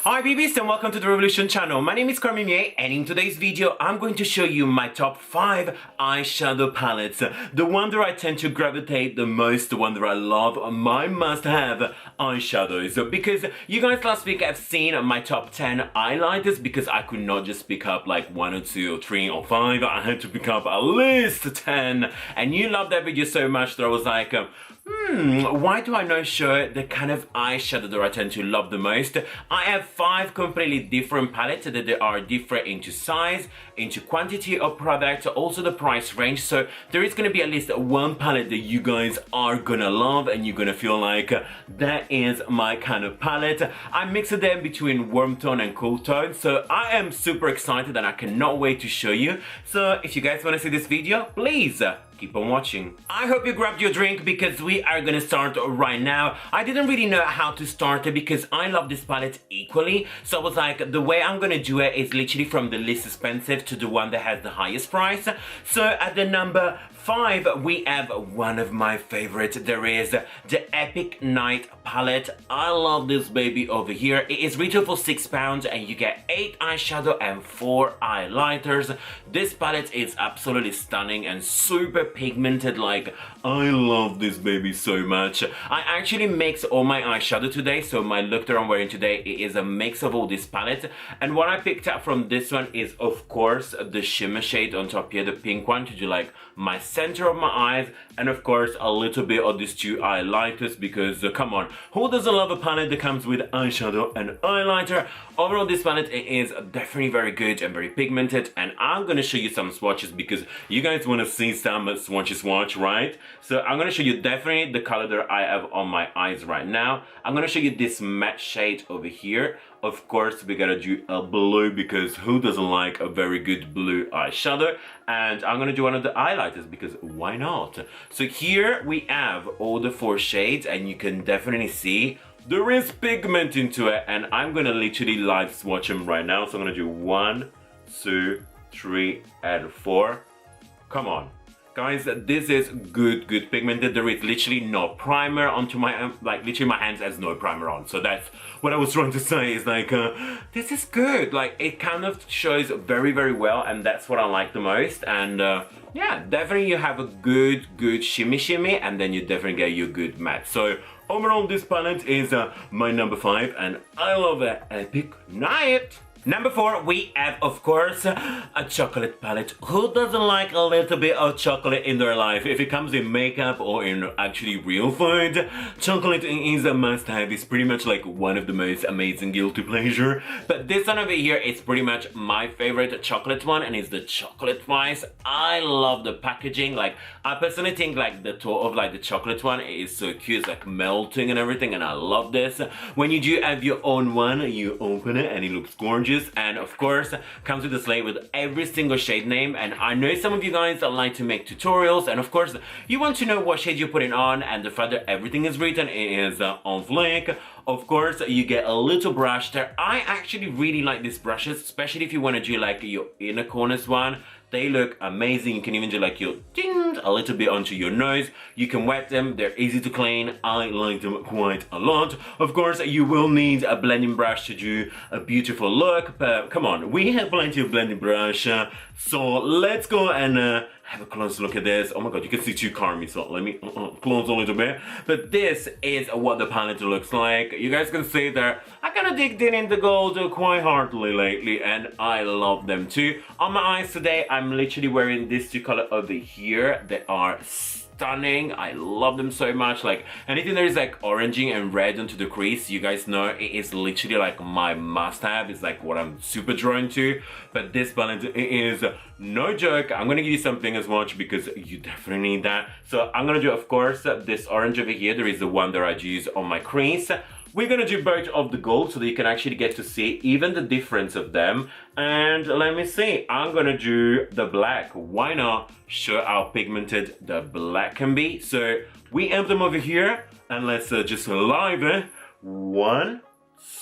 Hi BIBIES and welcome to the Revolution channel. My name is Carmimua and in today's video I'm going to show you my top 5 eyeshadow palettes. The one that I tend to gravitate the most, the one that I love, my must-have eyeshadows. Because you guys last week have seen my top 10 highlighters because I could not just pick up like 1 or 2 or 3 or 5. I had to pick up at least 10 and you loved that video so much that I was like, why do I not show the kind of eyeshadow that I tend to love the most? I have 5 completely different palettes that they are different into size, into quantity of product, also the price range. So there is going to be at least one palette that you guys are gonna love and you're gonna feel like that is my kind of palette. I mixed them between warm tone and cool tone, so I am super excited and I cannot wait to show you. So if you guys want to see this video, please keep on watching. I hope you grabbed your drink because we are gonna start right now. I didn't really know how to start it because I love this palette equally. So I was like, the way I'm gonna do it is literally from the least expensive to the one that has the highest price. So at the number 5, we have one of my favorites. There is the Epic Night palette. I love this baby over here. It is retail for £6 and you get 8 eyeshadow and 4 highlighters. This palette is absolutely stunning and super pigmented. Like, I love this baby so much. I actually mix all my eyeshadow today, so my look that I'm wearing today is a mix of all this palette. And what I picked up from this one is, of course, the shimmer shade on top here, the pink one, to do like my center of my eyes, and of course a little bit of these 2 highlighters because come on, who doesn't love a palette that comes with eyeshadow and highlighter? Overall, this palette is definitely very good and very pigmented, and I'm gonna show you some swatches because you guys want to see some swatches watch, right? So I'm gonna show you definitely the color that I have on my eyes right now. I'm gonna show you this matte shade over here. Of course, we gotta do a blue because who doesn't like a very good blue eyeshadow? And I'm gonna do one of the highlighters because why not? So here we have all the 4 shades and you can definitely see there is pigment into it, and I'm gonna literally live swatch them right now. So I'm gonna do 1, 2, 3, and 4. Come on. Guys, this is good pigmented. There is literally no primer onto my, like literally my hands has no primer on. So that's what I was trying to say is like, this is good. Like it kind of shows very well, and that's what I like the most. And yeah, definitely you have a good shimmy, and then you definitely get your good matte. So overall, this palette is my number 5, and I love it. Epic Night. Number 4, we have, of course, a chocolate palette. Who doesn't like a little bit of chocolate in their life? If it comes in makeup or in actually real food, chocolate is a must-have. It's pretty much like one of the most amazing guilty pleasure. But this one over here is pretty much my favorite chocolate one, and it's the chocolate rice. I love the packaging. Like, I personally think like the top of like the chocolate one is so cute. It's like melting and everything, and I love this. When you do have your own one, you open it and it looks gorgeous. And of course comes with a slate with every single shade name, and I know some of you guys that like to make tutorials, and of course you want to know what shade you're putting on, and the fact that everything is written is on flick. Of course you get a little brush there. I actually really like these brushes, especially if you want to do like your inner corners one. They look amazing. You can even do like your ding a little bit onto your nose. You can wet them. They're easy to clean. I like them quite a lot. Of course, you will need a blending brush to do a beautiful look. But come on, we have plenty of blending brush. So let's go and have a close look at this. Oh my god, you can see 2 Carmi, so let me close a little bit. But this is what the palette looks like. You guys can see there, I kind of digged in the gold quite heartily lately, and I love them too. On my eyes today, I'm literally wearing these 2 colors over here. They are stunning. I love them so much. Like anything that is like orangey and red onto the crease, you guys know it is literally like my must-have. It's like what I'm super drawn to. But this palette is no joke. I'm gonna give you something as much because you definitely need that. So I'm gonna do, of course, this orange over here. There is the one that I use on my crease. We're gonna do both of the gold so that you can actually get to see even the difference of them. And let me see, I'm gonna do the black. Why not show how pigmented the black can be? So we have them over here, and let's just live it. 1,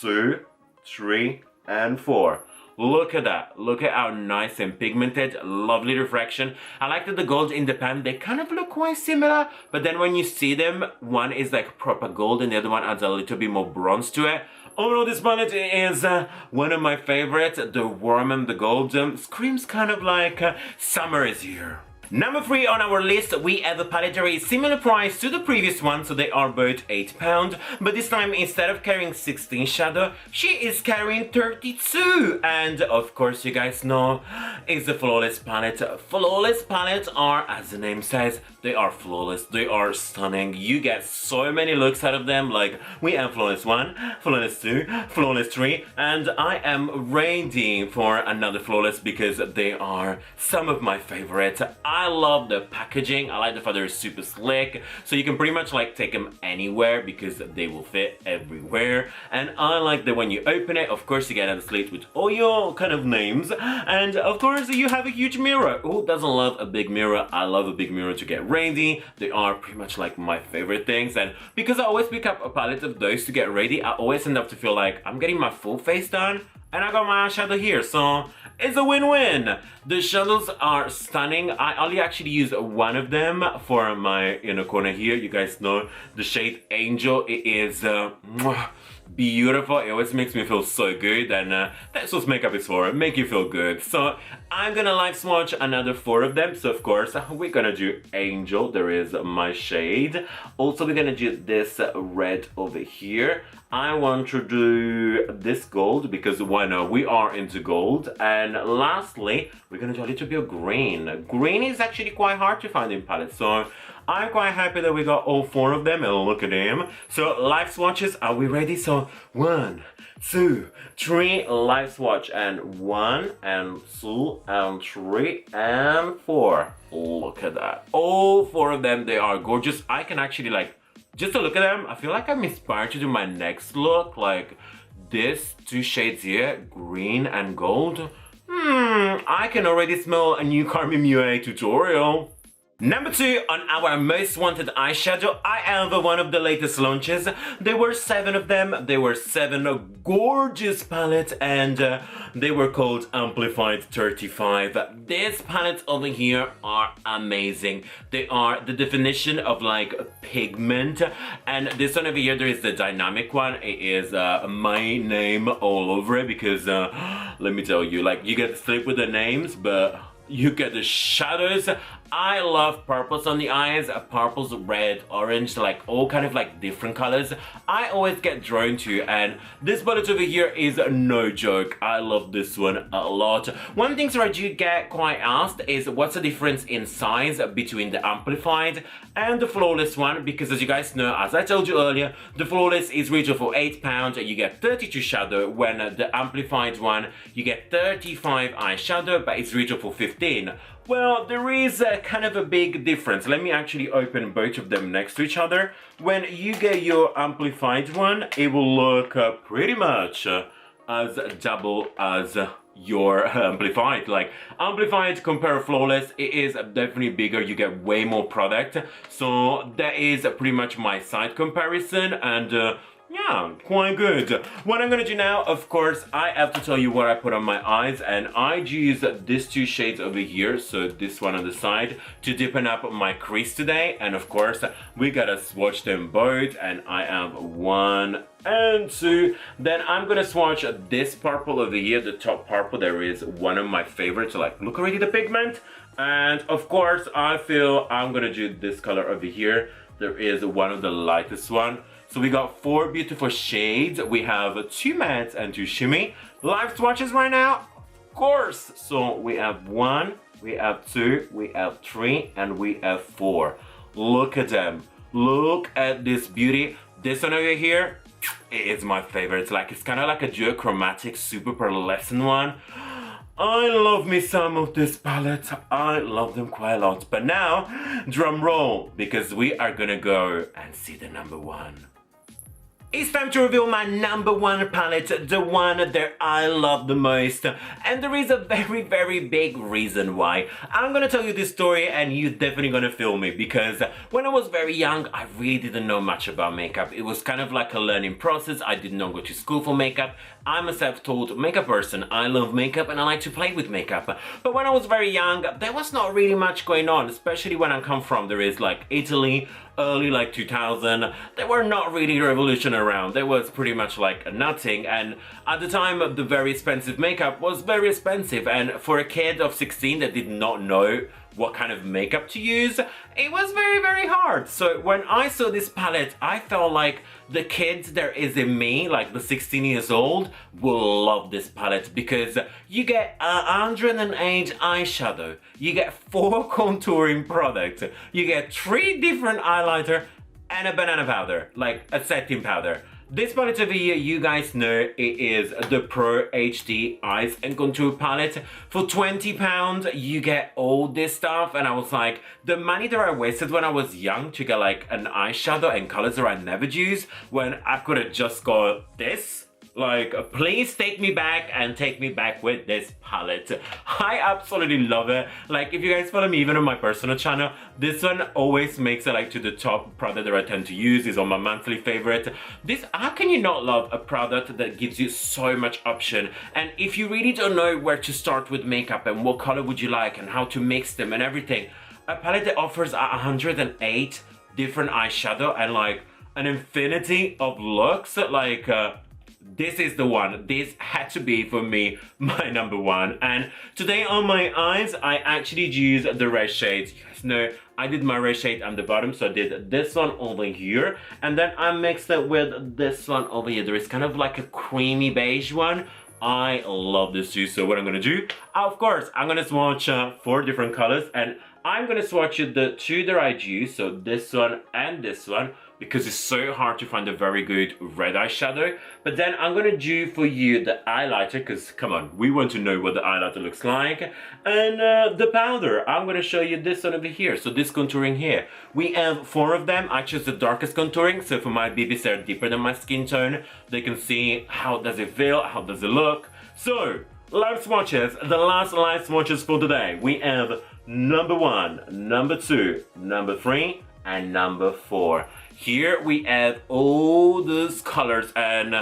2, 3, and 4. Look at that. Look at how nice and pigmented, lovely reflection. I like that the gold in the pan, they kind of look quite similar, but then when you see them, one is like proper gold and the other one adds a little bit more bronze to it. overall this palette is one of my favorites. The warm and the gold screams kind of like summer is here. Number 3 on our list, we have a palette that is similar price to the previous one, so they are both £8, but this time instead of carrying 16 shadow, she is carrying 32, and of course you guys know, it's the Flawless palette. Flawless palettes are, as the name says, they are flawless, they are stunning. You get so many looks out of them, like we have Flawless 1, Flawless 2, Flawless 3, and I am ready for another Flawless because they are some of my favorites. I love the packaging. I like the fact they're super slick, so you can pretty much like take them anywhere because they will fit everywhere. And I like that when you open it, of course you get a slate with all your kind of names, and of course you have a huge mirror. Who doesn't love a big mirror? I love a big mirror to get ready. They are pretty much like my favorite things, and because I always pick up a palette of those to get ready, I always end up to feel like I'm getting my full face done, and I got my eyeshadow here, so it's a win-win. The shadows are stunning. I only actually use one of them for my inner corner here. You guys know the shade Angel. It is beautiful. It always makes me feel so good, and that's what makeup is for, make you feel good. So I'm gonna live swatch another 4 of them. So of course we're gonna do Angel. There is my shade. Also we're gonna do this red over here. I want to do this gold because why not, we are into gold. And lastly we're gonna do a little bit of green. Green is actually quite hard to find in palettes, so I'm quite happy that we got all 4 of them, and look at them. So live swatches, are we ready? So 1, 2, 3, live swatch, and 1 and 2 and 3 and 4. Look at that. All 4 of them, they are gorgeous. I can actually like, just to look at them, I feel like I'm inspired to do my next look, like this 2 shades here, green and gold. I can already smell a new Carmimua tutorial. Number 2 on our most wanted eyeshadow, I have one of the latest launches. There were 7 of them. They were 7 gorgeous palettes, and they were called Amplified 35. These palettes over here are amazing. They are the definition of like pigment, and this one over here, there is the dynamic one. It is my name all over it because let me tell you, like you get to sleep with the names, but you get the shadows. I love purples on the eyes, purples, red, orange, like all kind of like different colors. I always get drawn to, and this palette over here is no joke. I love this one a lot. One thing that I do get quite asked is what's the difference in size between the Amplified and the Flawless one, because as you guys know, as I told you earlier, the Flawless is retail for £8, you get 32 shadow, when the Amplified one, you get 35 eyeshadow, but it's retail for 15. Well, there is kind of a big difference. Let me actually open both of them next to each other. When you get your Amplified one, it will look pretty much as double as your Amplified. Like Amplified compared to Flawless, it is definitely bigger. You get way more product. So that is pretty much my side comparison, and yeah, quite good. What I'm gonna do now, of course, I have to tell you what I put on my eyes, and I use these 2 shades over here, so this one on the side, to deepen up my crease today. And of course, we gotta swatch them both, and I have 1 and 2. Then I'm gonna swatch this purple over here, the top purple. There is one of my favorites, like look already the pigment. And of course, I feel I'm gonna do this color over here. There is one of the lightest one. So we got 4 beautiful shades. We have 2 mattes and 2 shimmy. Live swatches right now, of course. So we have 1, we have 2, we have 3, and we have 4. Look at them. Look at this beauty. This one over here, it is my favorite. It's like, it's kind of like a duochromatic, super pearlescent one. I love me some of this palette. I love them quite a lot. But now, drum roll, because we are gonna go and see the number 1. It's time to reveal my number 1 palette, the one that I love the most. And there is a very, very big reason why. I'm gonna tell you this story, and you're definitely gonna feel me, because when I was very young, I really didn't know much about makeup. It was kind of like a learning process. I did not go to school for makeup. I'm a self-taught makeup person. I love makeup and I like to play with makeup. But when I was very young, there was not really much going on, especially when I come from, there is like Italy, early like 2000, there were not really revolution around. There was pretty much like nothing, and at the time the very expensive makeup was very expensive, and for a kid of 16 that did not know what kind of makeup to use, it was very hard. So when I saw this palette, I felt like the kid there is in me, like the 16 years old, will love this palette because you get 108 eyeshadow, you get 4 contouring products, you get 3 different highlighter and a banana powder, like a setting powder. This palette over here, you guys know it is the Pro HD Eyes and Contour palette. For £20, you get all this stuff, and I was like, the money that I wasted when I was young to get like an eyeshadow and colors that I never use, when I could have just got this. Like, please take me back and take me back with this palette. I absolutely love it. Like, if you guys follow me even on my personal channel, this one always makes it like to the top product that I tend to use. Is on my monthly favorite. This, how can you not love a product that gives you so much option? And if you really don't know where to start with makeup and what color would you like and how to mix them and everything, a palette that offers 108 different eyeshadow and like an infinity of looks, like this is the one. This had to be, for me, my number one. And today on my eyes, I actually used the red shades. You guys know I did my red shade on the bottom, so I did this one over here. And then I mixed it with this one over here. There is kind of like a creamy beige one. I love this too. So what I'm gonna do, of course, I'm gonna swatch 4 different colors. And I'm gonna swatch the 2 that I use, so this one and this one, because it's so hard to find a very good red eyeshadow. But then I'm gonna do for you the highlighter, because come on, we want to know what the highlighter looks like. And the powder, I'm gonna show you this one over here, so this contouring here. We have 4 of them. I chose the darkest contouring, so for my BIBIES they're deeper than my skin tone. They can see how does it feel, how does it look. So, live swatches, the last live swatches for today. We have number 1, number 2, number 3, and number 4. Here we have all those colors and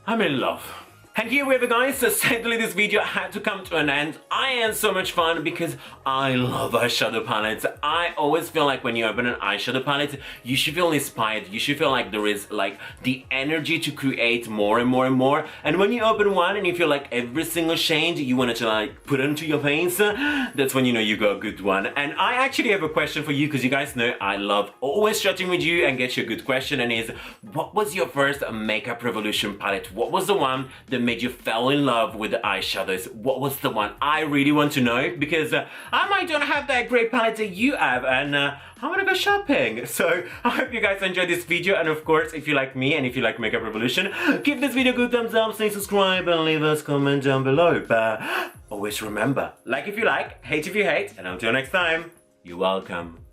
I'm in love. And here we have it, guys. So sadly this video had to come to an end. I had so much fun because I love eyeshadow palettes. I always feel like when you open an eyeshadow palette, you should feel inspired. You should feel like there is like the energy to create more and more and more. And when you open one and you feel like every single shade you want to like put into your face, that's when you know you got a good one. And I actually have a question for you, because you guys know I love always chatting with you and get you a good question, and is, what was your first makeup revolution palette? What was the one that made you fall in love with the eyeshadows? What was the one? I really want to know, because I might don't have that great palette that you have, and I want to go shopping. So I hope you guys enjoyed this video, and of course if you like me and if you like Makeup Revolution, give this video a good thumbs up, say subscribe and leave us a comment down below. But always remember, like if you like, hate if you hate, and until next time, you're welcome.